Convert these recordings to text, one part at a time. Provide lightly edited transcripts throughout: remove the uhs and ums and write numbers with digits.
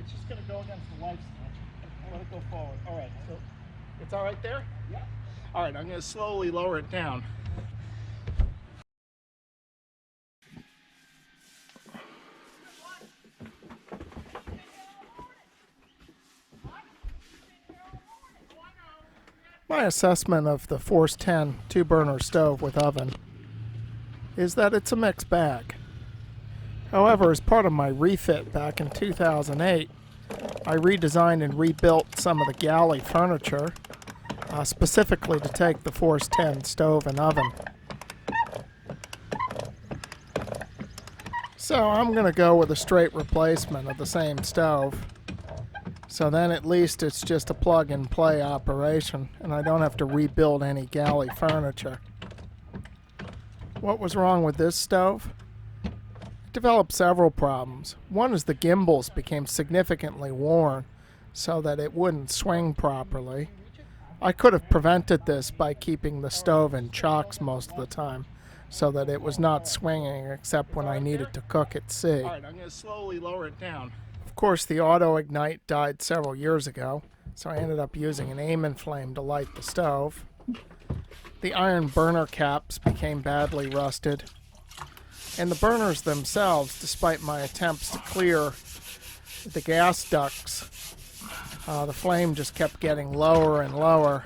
it's just going to go against the light switch. I'll let it go forward. All right, so it's all right there? Yeah. All right, I'm going to slowly lower it down. My assessment of the Force 10 two-burner stove with oven is that it's a mixed bag. However, as part of my refit back in 2008, I redesigned and rebuilt some of the galley furniture, specifically to take the Force 10 stove and oven. So I'm going to go with a straight replacement of the same stove. So then at least it's just a plug-and-play operation, and I don't have to rebuild any galley furniture. What was wrong with this stove? It developed several problems. One is the gimbals became significantly worn so that it wouldn't swing properly. I could have prevented this by keeping the stove in chocks most of the time so that it was not swinging except when I needed to cook at sea. All right, I'm going to slowly lower it down. Of course, the auto ignite died several years ago, so I ended up using an aim flame to light the stove. The iron burner caps became badly rusted, and the burners themselves, despite my attempts to clear the gas ducts, the flame just kept getting lower and lower,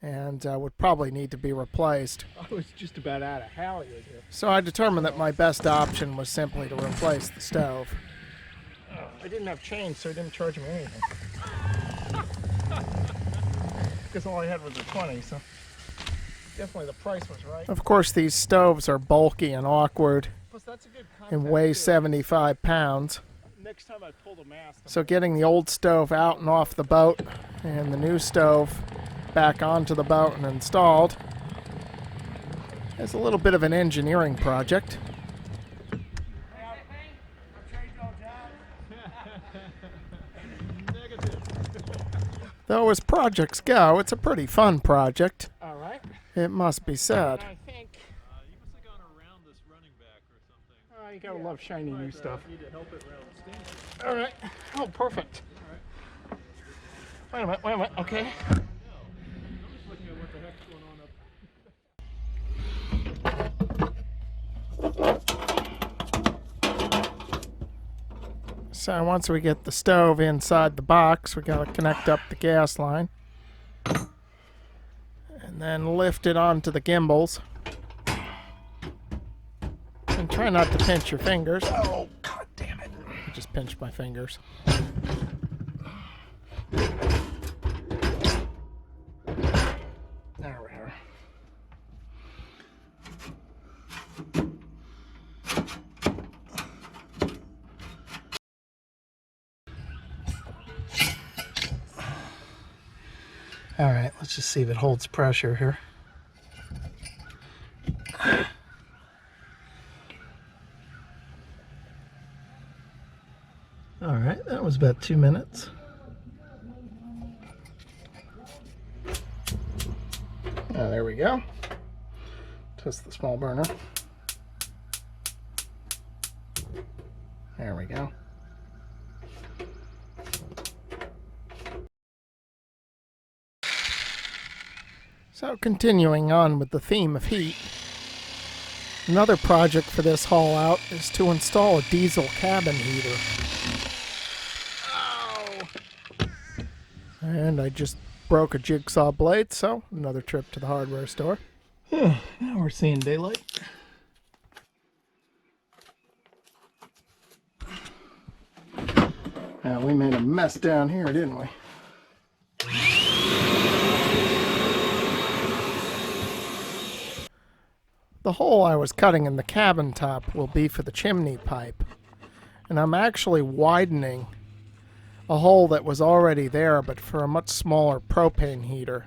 and would probably need to be replaced. I was just about out of halyard here. So I determined that my best option was simply to replace the stove. I didn't have change, so I didn't charge him anything. Because all I had was a 20, so definitely the price was right. Of course, these stoves are bulky and awkward. Plus, that's a good and weigh 75 pounds. Next time I pull the mast. So getting the old stove out and off the boat and the new stove back onto the boat and installed is a little bit of an engineering project. Though as projects go, it's a pretty fun project. All right. It must be said. I think you must have gone around this running back or something. You gotta love shiny new stuff. Need to help it round stand. All right. Oh, perfect. All right. Wait a minute. Okay. I'm just looking at what the heck's going on up. So once we get the stove inside the box, we gotta connect up the gas line. And then lift it onto the gimbals. And try not to pinch your fingers. Oh, god damn it. I just pinched my fingers. There we are. All right, let's just see if it holds pressure here. All right, that was about 2 minutes. There we go. Test the small burner. There we go. So continuing on with the theme of heat, another project for this haul out is to install a diesel cabin heater. And I just broke a jigsaw blade, so another trip to the hardware store. Now we're seeing daylight. We made a mess down here, didn't we? The hole I was cutting in the cabin top will be for the chimney pipe. And I'm actually widening a hole that was already there, but for a much smaller propane heater,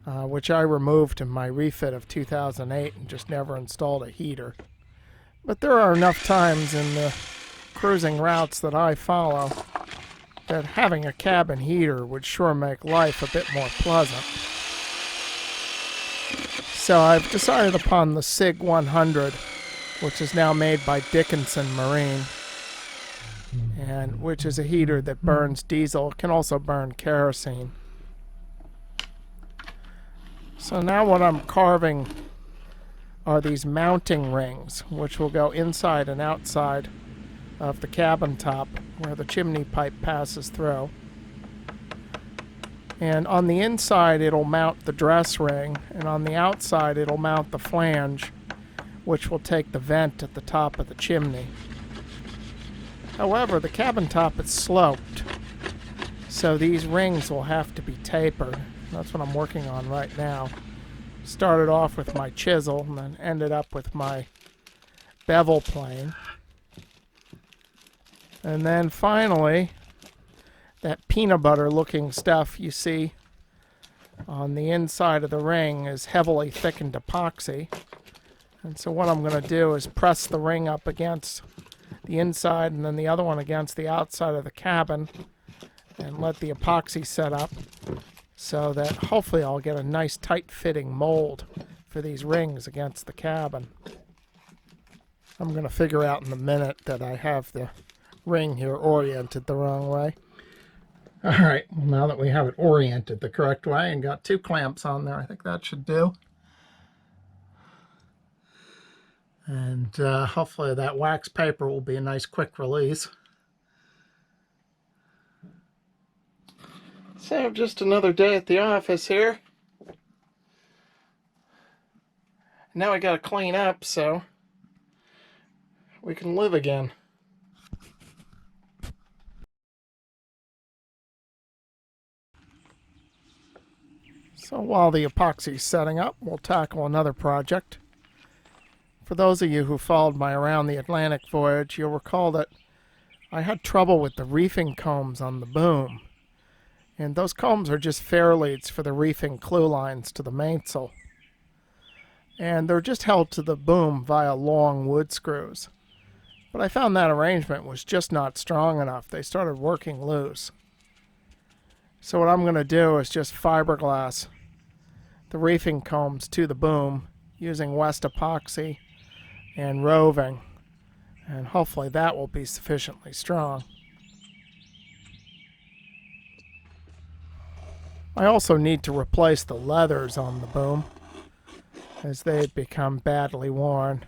which I removed in my refit of 2008 and just never installed a heater. But there are enough times in the cruising routes that I follow that having a cabin heater would sure make life a bit more pleasant. So I've decided upon the SIG 100, which is now made by Dickinson Marine. And and which is a heater that burns diesel. It can also burn kerosene. So now what I'm carving are these mounting rings, which will go inside and outside of the cabin top where the chimney pipe passes through. And on the inside it'll mount the dress ring, and on the outside it'll mount the flange, which will take the vent at the top of the chimney. However, the cabin top is sloped, so these rings will have to be tapered. That's what I'm working on right now. Started off with my chisel and then ended up with my bevel plane. And then finally, that peanut butter looking stuff you see on the inside of the ring is heavily thickened epoxy. And so what I'm going to do is press the ring up against the inside and then the other one against the outside of the cabin and let the epoxy set up so that hopefully I'll get a nice tight fitting mold for these rings against the cabin. I'm going to figure out in a minute that I have the ring here oriented the wrong way. Alright, well, now that we have it oriented the correct way and got 2 clamps on there, I think that should do. And hopefully that wax paper will be a nice quick release. So just another day at the office here. Now I gotta clean up so we can live again. So while the epoxy's setting up, we'll tackle another project. For those of you who followed my Around the Atlantic voyage, you'll recall that I had trouble with the reefing combs on the boom. And those combs are just fair leads for the reefing clue lines to the mainsail. And they're just held to the boom via long wood screws. But I found that arrangement was just not strong enough. They started working loose. So what I'm going to do is just fiberglass the reefing combs to the boom using West epoxy and roving. And hopefully that will be sufficiently strong. I also need to replace the leathers on the boom as they had become badly worn.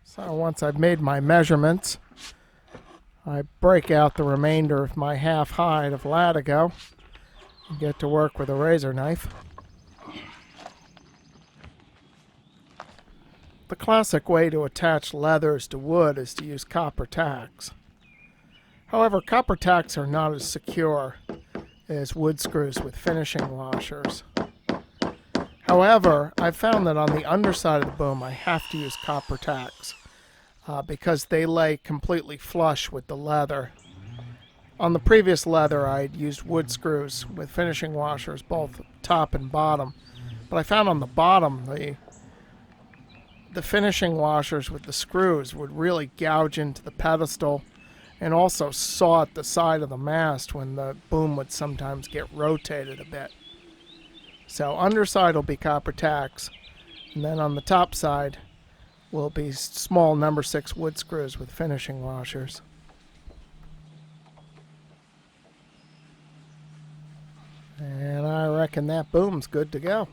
So once I've made my measurements, I break out the remainder of my half hide of latigo and get to work with a razor knife. The classic way to attach leathers to wood is to use copper tacks. However, copper tacks are not as secure as wood screws with finishing washers. However, I've found that on the underside of the boom I have to use copper tacks because they lay completely flush with the leather. On the previous leather I'd used wood screws with finishing washers both top and bottom, but I found on the bottom the finishing washers with the screws would really gouge into the pedestal and also saw at the side of the mast when the boom would sometimes get rotated a bit. So underside will be copper tacks, and then on the top side will be small number 6 wood screws with finishing washers. And I reckon that boom's good to go.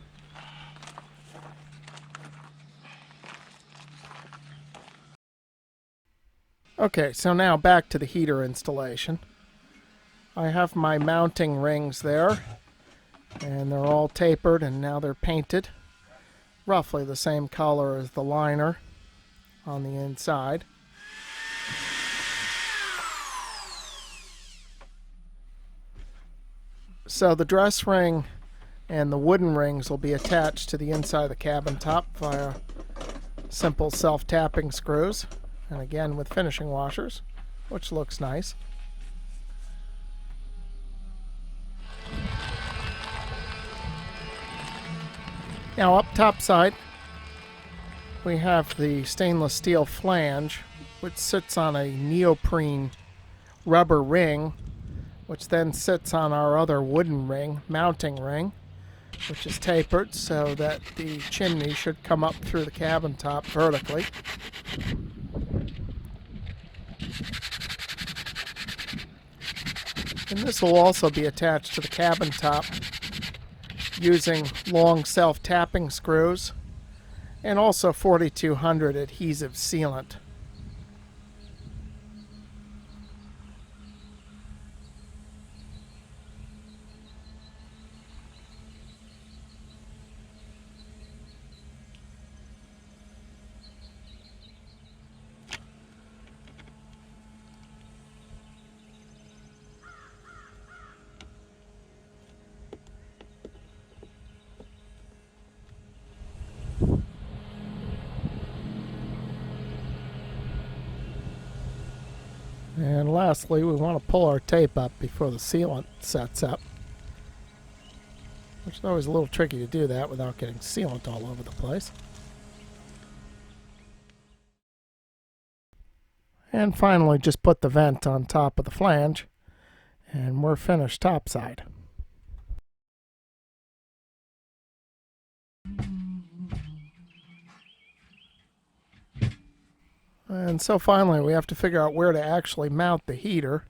Okay, so now back to the heater installation. I have my mounting rings there, and they're all tapered and now they're painted. Roughly the same color as the liner on the inside. So the dress ring and the wooden rings will be attached to the inside of the cabin top via simple self-tapping screws. And again with finishing washers, which looks nice. Now up top side, we have the stainless steel flange, which sits on a neoprene rubber ring, which then sits on our other wooden ring, mounting ring, which is tapered so that the chimney should come up through the cabin top vertically. And this will also be attached to the cabin top using long self-tapping screws and also 4200 adhesive sealant. And lastly, we want to pull our tape up before the sealant sets up, which is always a little tricky to do that without getting sealant all over the place. And finally, just put the vent on top of the flange, and we're finished topside. And so finally, we have to figure out where to actually mount the heater.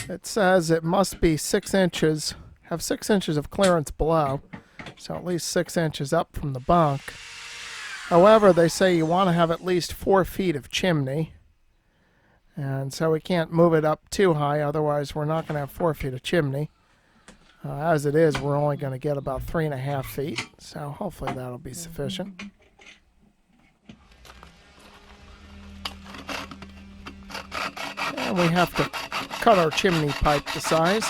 It says it must be 6 inches, have 6 inches of clearance below, so at least 6 inches up from the bunk. However, they say you want to have at least 4 feet of chimney, and so we can't move it up too high, otherwise we're not going to have 4 feet of chimney. As it is, we're only going to get about 3.5 feet, so hopefully that'll be sufficient. And we have to cut our chimney pipe to size,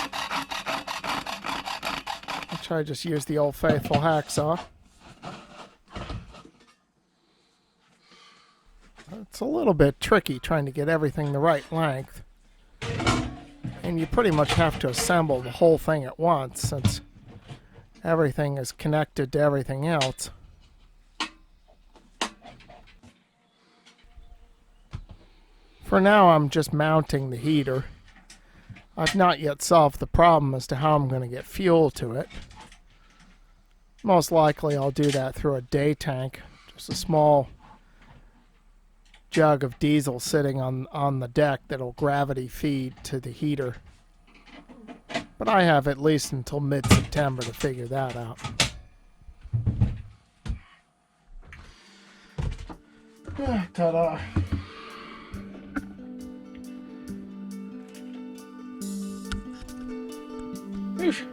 which I just use the old faithful hacksaw. It's a little bit tricky trying to get everything the right length, and you pretty much have to assemble the whole thing at once since everything is connected to everything else. For now, I'm just mounting the heater. I've not yet solved the problem as to how I'm going to get fuel to it. Most likely I'll do that through a day tank, just a small jug of diesel sitting on the deck that'll gravity feed to the heater. But I have at least until mid-September to figure that out. Ta-da! Oof.